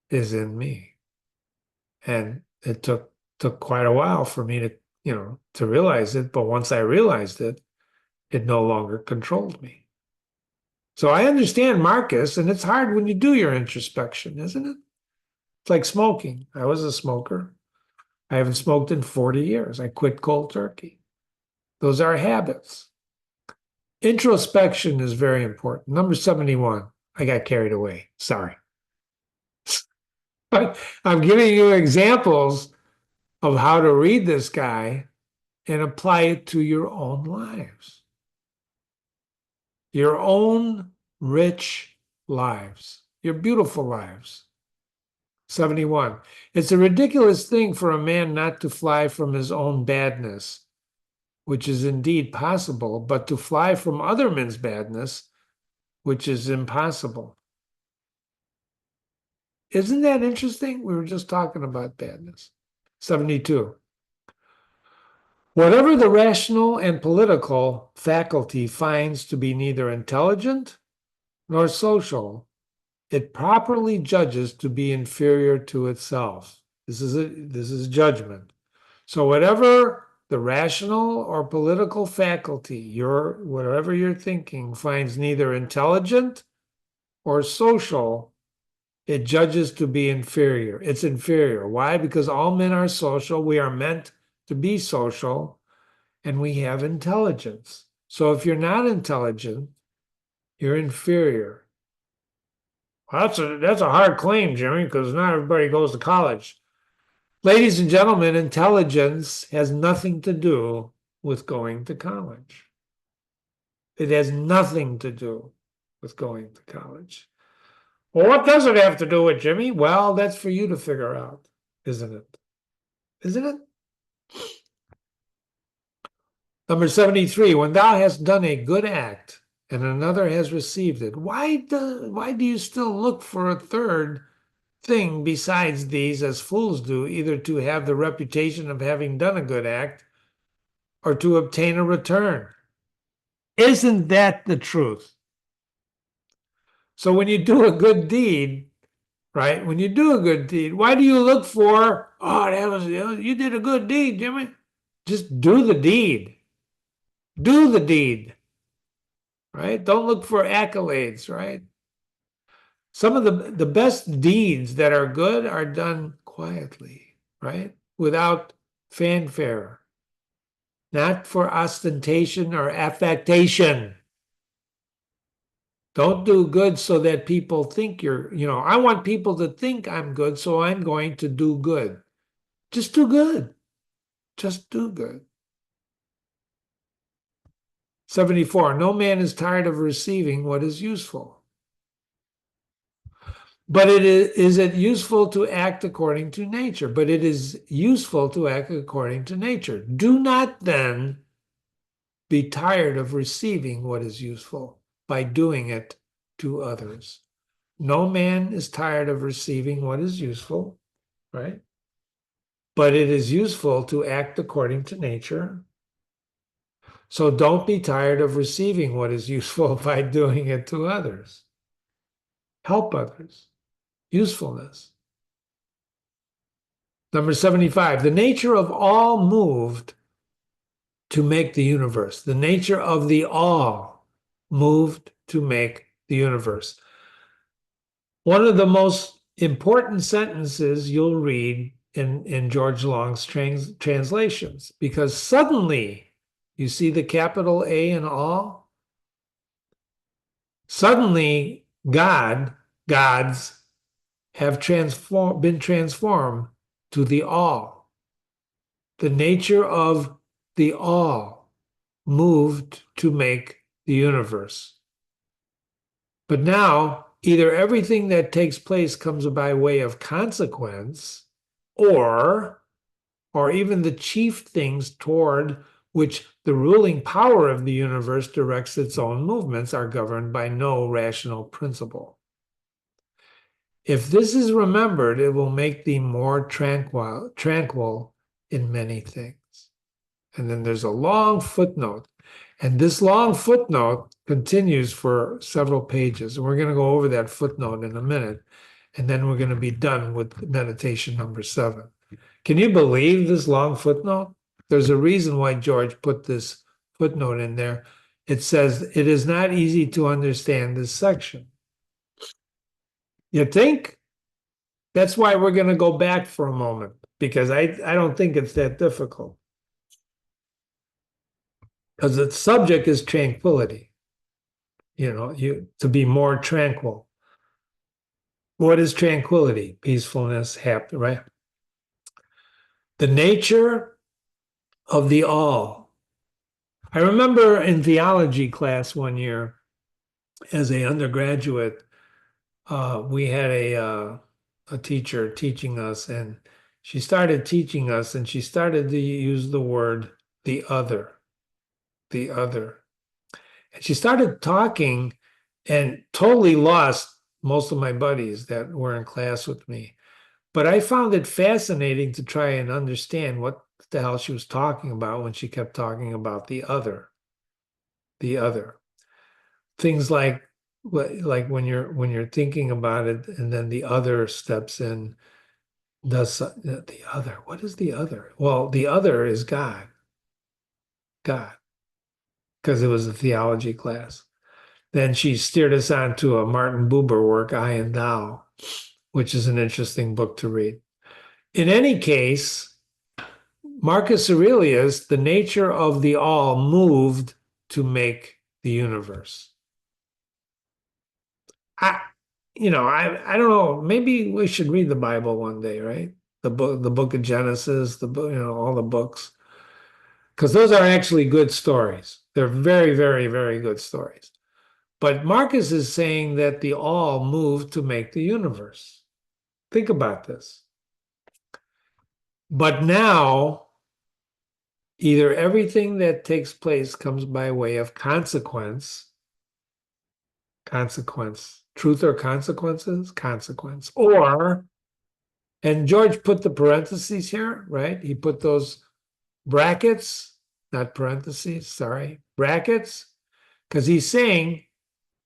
A: is in me. And it took quite a while for me to realize it. But once I realized it, it no longer controlled me. So I understand Marcus, and it's hard when you do your introspection, isn't it? It's like smoking. I was a smoker. I haven't smoked in 40 years. I quit cold turkey. Those are habits. Introspection is very important. Number 71. I got carried away. Sorry. But I'm giving you examples of how to read this guy and apply it to your own lives, your own rich lives, your beautiful lives. 71. It's a ridiculous thing for a man not to fly from his own badness, which is indeed possible, but to fly from other men's badness, which is impossible. Isn't that interesting? We were just talking about badness. 72. Whatever the rational and political faculty finds to be neither intelligent nor social, it properly judges to be inferior to itself. This is judgment. So whatever the rational or political faculty, whatever you're thinking, finds neither intelligent or social, it judges to be inferior. It's inferior. Why? Because all men are social. We are meant to be social, and we have intelligence. So if you're not intelligent, you're inferior. Well, that's a hard claim, Jimmy, because not everybody goes to college. Ladies and gentlemen, intelligence has nothing to do with going to college. It has nothing to do with going to college. Well, what does it have to do with, Jimmy? Well, that's for you to figure out, isn't it? Isn't it? Number 73, when thou hast done a good act and another has received it, why do you still look for a third thing besides these, as fools do, either to have the reputation of having done a good act or to obtain a return? Isn't that the truth? So when you do a good deed, right? When you do a good deed, why do you look for, you did a good deed, Jimmy? Just do the deed. Do the deed, right? Don't look for accolades, right? Some of the best deeds that are good are done quietly, right? Without fanfare, not for ostentation or affectation. Don't do good so that people think I want people to think I'm good, so I'm going to do good. Just do good. Just do good. 74. No man is tired of receiving what is useful. But is it useful to act according to nature? But it is useful to act according to nature. Do not then be tired of receiving what is useful by doing it to others. No man is tired of receiving what is useful, right? But it is useful to act according to nature. So don't be tired of receiving what is useful by doing it to others. Help others. Usefulness. Number 75, the nature of all moved to make the universe. The nature of the all moved to make the universe. One of the most important sentences you'll read in George Long's translations, because suddenly, you see the capital A in all? Suddenly, gods have been transformed to the all. The nature of the all moved to make the universe. But now, either everything that takes place comes by way of consequence, or or even the chief things toward which the ruling power of the universe directs its own movements are governed by no rational principle. If this is remembered, it will make thee more tranquil in many things. And then there's a long footnote. And this long footnote continues for several pages. And we're going to go over that footnote in a minute. And then we're going to be done with meditation number 7. Can you believe this long footnote? There's a reason why George put this footnote in there. It says, it is not easy to understand this section. You think? That's why we're going to go back for a moment, because I don't think it's that difficult. Because the subject is tranquility, to be more tranquil. What is tranquility? Peacefulness, happy, right? The nature of the all. I remember in theology class one year, as an undergraduate, we had a teacher teaching us, and she started teaching us, and she started to use the word the other. The other. And she started talking and totally lost most of my buddies that were in class with me. But I found it fascinating to try and understand what the hell she was talking about when she kept talking about the other. The other. Things like when you're thinking about it, and then the other steps in, does the other. What is the other? Well, the other is God. God. Because it was a theology class. Then she steered us on to a Martin Buber work, I and Thou, which is an interesting book to read. In any case, Marcus Aurelius, the nature of the all moved to make the universe. I don't know. Maybe we should read the Bible one day, right? The book of Genesis, the book, all the books, because those are actually good stories. They're very, very, very good stories. But Marcus is saying that the all moved to make the universe. Think about this. But now, either everything that takes place comes by way of consequence, truth or consequences, consequence, or, and George put the parentheses here, right? He put those brackets, not parentheses, sorry, brackets, because he's saying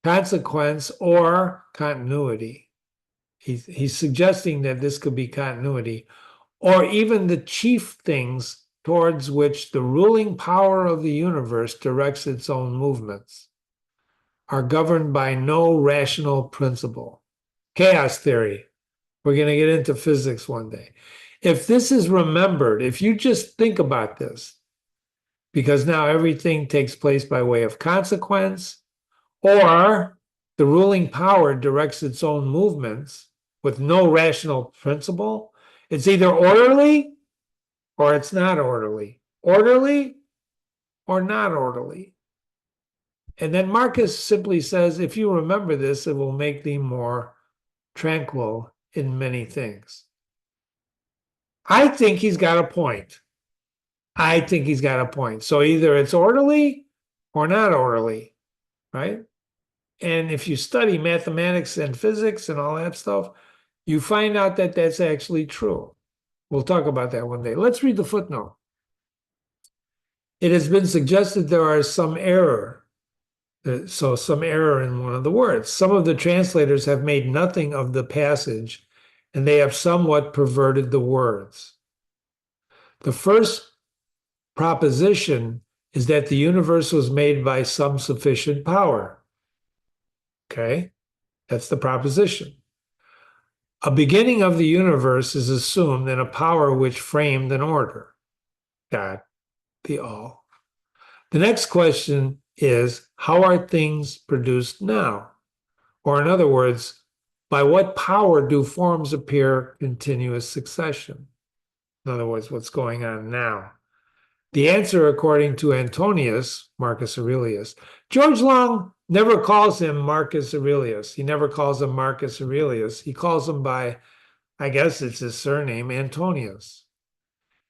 A: consequence or continuity. He's suggesting that this could be continuity, or even the chief things towards which the ruling power of the universe directs its own movements are governed by no rational principle. Chaos theory. We're going to get into physics one day. If this is remembered, if you just think about this, because now everything takes place by way of consequence, or the ruling power directs its own movements with no rational principle, it's either orderly or it's not orderly. Orderly or not orderly. And then Marcus simply says, if you remember this, it will make thee more tranquil in many things. I think he's got a point. So either it's orderly or not orderly, right? And if you study mathematics and physics and all that stuff, you find out that that's actually true. We'll talk about that one day. Let's read the footnote. It has been suggested there are some error. Some error in one of the words. Some of the translators have made nothing of the passage, and they have somewhat perverted the words. The first proposition is that the universe was made by some sufficient power. Okay, that's the proposition. A beginning of the universe is assumed in a power which framed an order. God, the all. The next question is, how are things produced now? Or in other words, by what power do forms appear continuous succession? In other words, what's going on now? The answer, according to Antonius, Marcus Aurelius, George Long never calls him Marcus Aurelius. He never calls him Marcus Aurelius. He calls him by, I guess it's his surname, Antonius.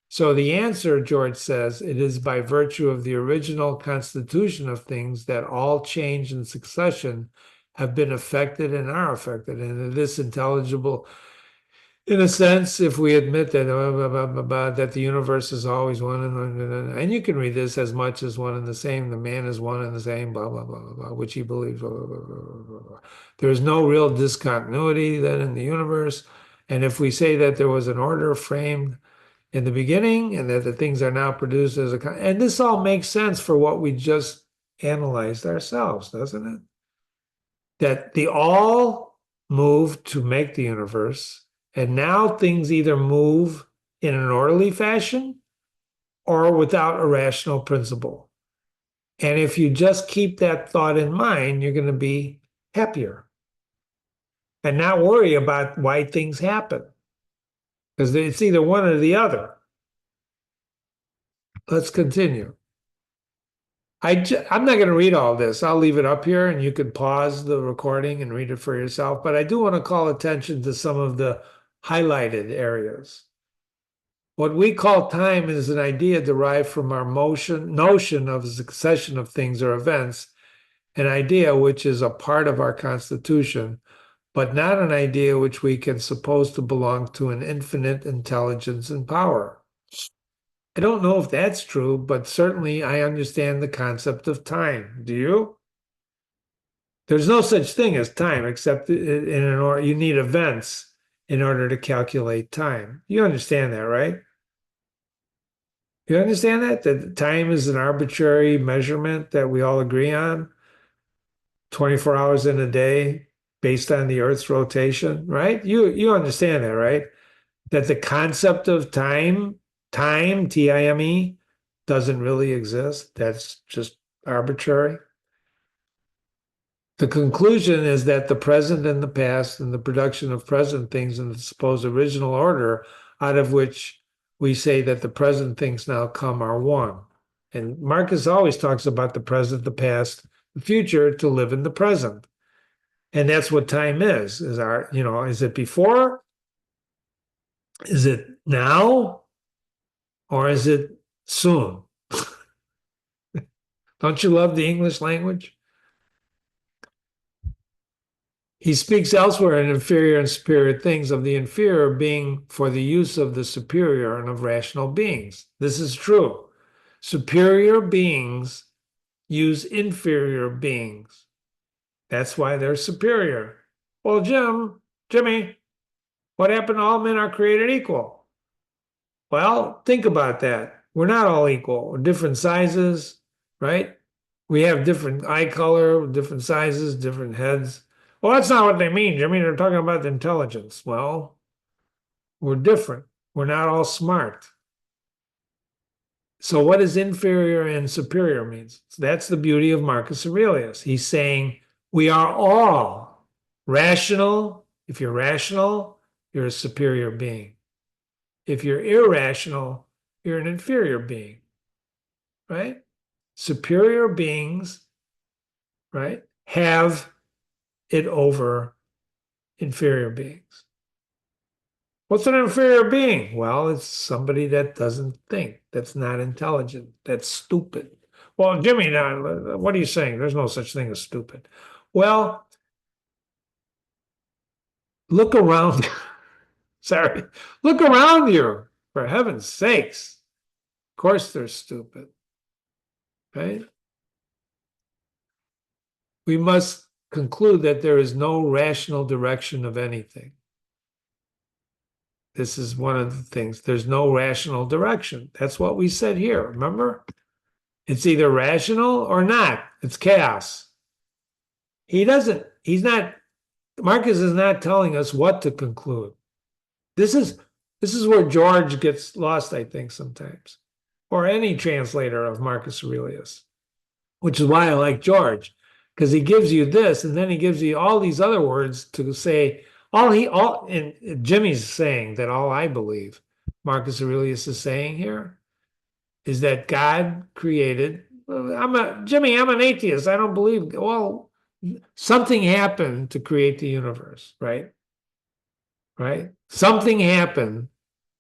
A: So the answer, George says, it is by virtue of the original constitution of things that all change and succession have been affected and are affected. And it is intelligible in a sense, if we admit that that the universe is always one and you can read this as much as one and the same, the man is one and the same, blah blah blah blah, blah which he believes. Blah, blah, blah, blah, blah, blah. There is no real discontinuity then in the universe, and if we say that there was an order framed in the beginning and that the things are now produced as and this all makes sense for what we just analyzed ourselves, doesn't it? That the all moved to make the universe, and now things either move in an orderly fashion or without a rational principle. And if you just keep that thought in mind, you're going to be happier and not worry about why things happen, because it's either one or the other. Let's continue. I'm not going to read all this. I'll leave it up here and you can pause the recording and read it for yourself. But I do want to call attention to some of the highlighted areas. What we call time is an idea derived from our notion of a succession of things or events, an idea which is a part of our constitution, but not an idea which we can suppose to belong to an infinite intelligence and power. I don't know if that's true, but certainly I understand the concept of time. Do you? There's no such thing as time, except in an order, you need events in order to calculate time. You understand that, right? You understand that? That time is an arbitrary measurement that we all agree on, 24 hours in a day based on the Earth's rotation, right? You understand that, right? That the concept of time, T-I-M-E, doesn't really exist. That's just arbitrary. The conclusion is that the present and the past and the production of present things in the supposed original order, out of which we say that the present things now come, are one. And Marcus always talks about the present, the past, the future to live in the present. And that's what time is our, is it before? Is it now? Or is it soon? Don't you love the English language? He speaks elsewhere in inferior and superior things of the inferior being for the use of the superior and of rational beings. This is true. Superior beings use inferior beings. That's why they're superior. Well, Jimmy, what happened to all men are created equal? Well, think about that. We're not all equal. We're different sizes, right? We have different eye color, different sizes, different heads. Well, that's not what they mean, Jimmy. They're talking about the intelligence. Well, we're different. We're not all smart. So what does inferior and superior means? So that's the beauty of Marcus Aurelius. He's saying we are all rational. If you're rational, you're a superior being. If you're irrational, you're an inferior being, right? Superior beings, right, have it over inferior beings. What's an inferior being? Well, it's somebody that doesn't think, that's not intelligent, that's stupid. Well, Jimmy, now, what are you saying? There's no such thing as stupid. Well, look around. Sorry. Look around you, for heaven's sakes. Of course they're stupid, right? We must conclude that there is no rational direction of anything. This is one of the things. There's no rational direction. That's what we said here. Remember? It's either rational or not. It's chaos. Marcus is not telling us what to conclude. This is where George gets lost, I think, sometimes, or any translator of Marcus Aurelius, which is why I like George, because he gives you this, and then he gives you all these other words to say, and Jimmy's saying that all I believe Marcus Aurelius is saying here is that God created. I'm an atheist. I don't believe. Well, something happened to create the universe, right? Right? Something happened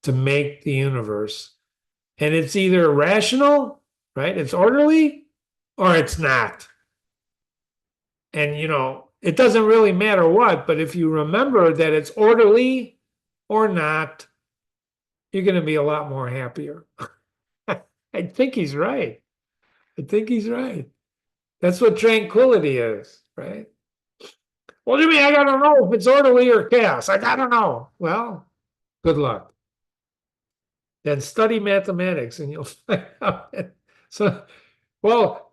A: to make the universe, And it's either rational, right? It's orderly, or it's not. And, it doesn't really matter what, but if you remember that it's orderly or not, you're going to be a lot more happier. I think he's right. I think he's right. That's what tranquility is, right? Well, Jimmy, I gotta know if it's orderly or chaos. I gotta know. Well, good luck. Then study mathematics and you'll find out. So, well,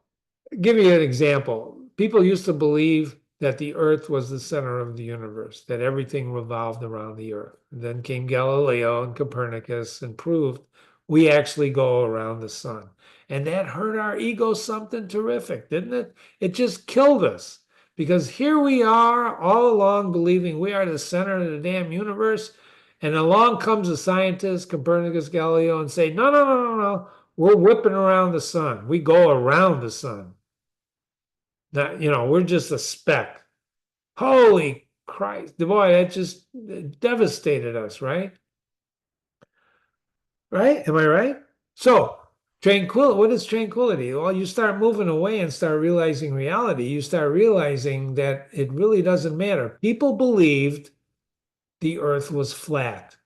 A: give you an example. People used to believe that the earth was the center of the universe, that everything revolved around the earth. And then came Galileo and Copernicus and proved we actually go around the sun. And that hurt our ego something terrific, didn't it? It just killed us because here we are all along believing we are the center of the damn universe. And along comes a scientist, Copernicus, Galileo, and say, no, no, no, no, no. We're whipping around the sun. We go around the sun. Not, we're just a speck. Holy Christ. Boy, that just devastated us, right? Right? Am I right? So, tranquility, what is tranquility? Well, you start moving away and start realizing reality. You start realizing that it really doesn't matter. People believed the earth was flat.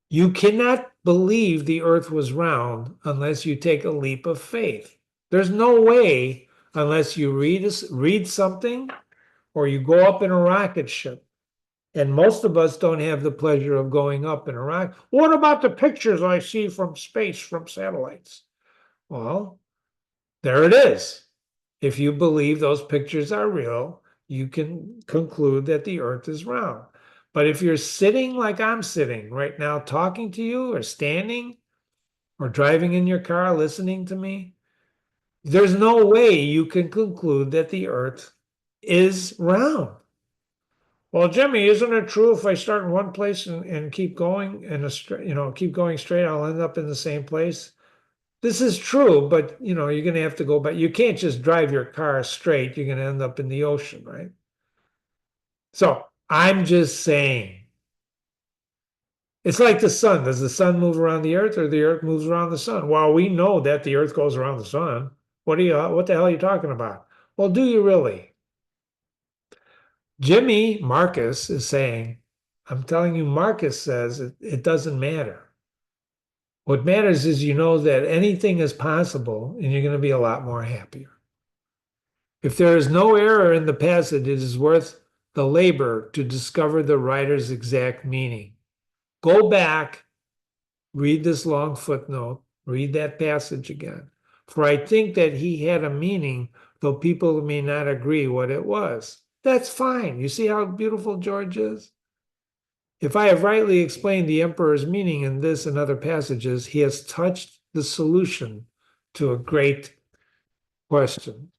A: You cannot believe the earth was round unless you take a leap of faith. There's no way unless you read something or you go up in a rocket ship. And most of us don't have the pleasure of going up in a rocket. What about the pictures I see from space from satellites? Well, there it is. If you believe those pictures are real, you can conclude that the earth is round. But if you're sitting like I'm sitting right now, talking to you, or standing, or driving in your car, listening to me, there's no way you can conclude that the earth is round. Well, Jimmy, isn't it true if I start in one place and keep going in a straight, keep going straight, I'll end up in the same place? This is true, but you're going to have to go back. You can't just drive your car straight. You're going to end up in the ocean, right? So I'm just saying, it's like the sun. Does the sun move around the earth or the earth moves around the sun? Well, we know that the earth goes around the sun. What the hell are you talking about? Well, do you really? Jimmy Marcus is saying, I'm telling you, Marcus says it doesn't matter. What matters is you know that anything is possible and you're going to be a lot more happier. If there is no error in the passage, it is worth the labor to discover the writer's exact meaning. Go back, read this long footnote, read that passage again. For I think that he had a meaning, though people may not agree what it was. That's fine. You see how beautiful George is? If I have rightly explained the emperor's meaning in this and other passages, he has touched the solution to a great question.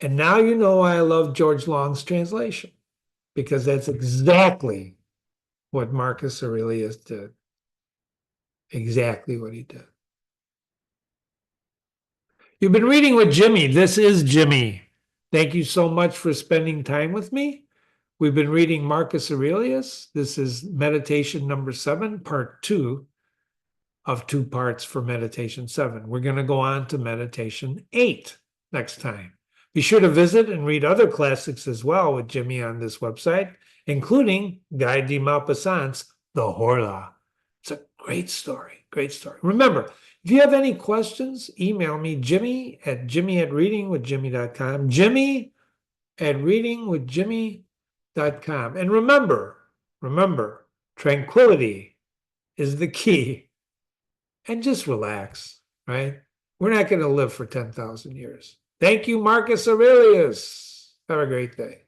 A: And now you know why I love George Long's translation, because that's exactly what Marcus Aurelius did. Exactly what he did. You've been reading with Jimmy. This is Jimmy. Thank you so much for spending time with me. We've been reading Marcus Aurelius. This is meditation number 7, part 2 of 2 parts for meditation 7. We're going to go on to meditation 8 next time. Be sure to visit and read other classics as well with Jimmy on this website, including Guy de Maupassant's The Horla. It's a great story, great story. Remember, if you have any questions, email me, jimmy@readingwithjimmy.com, jimmy@readingwithjimmy.com. And remember, tranquility is the key. And just relax, right? We're not going to live for 10,000 years. Thank you, Marcus Aurelius. Have a great day.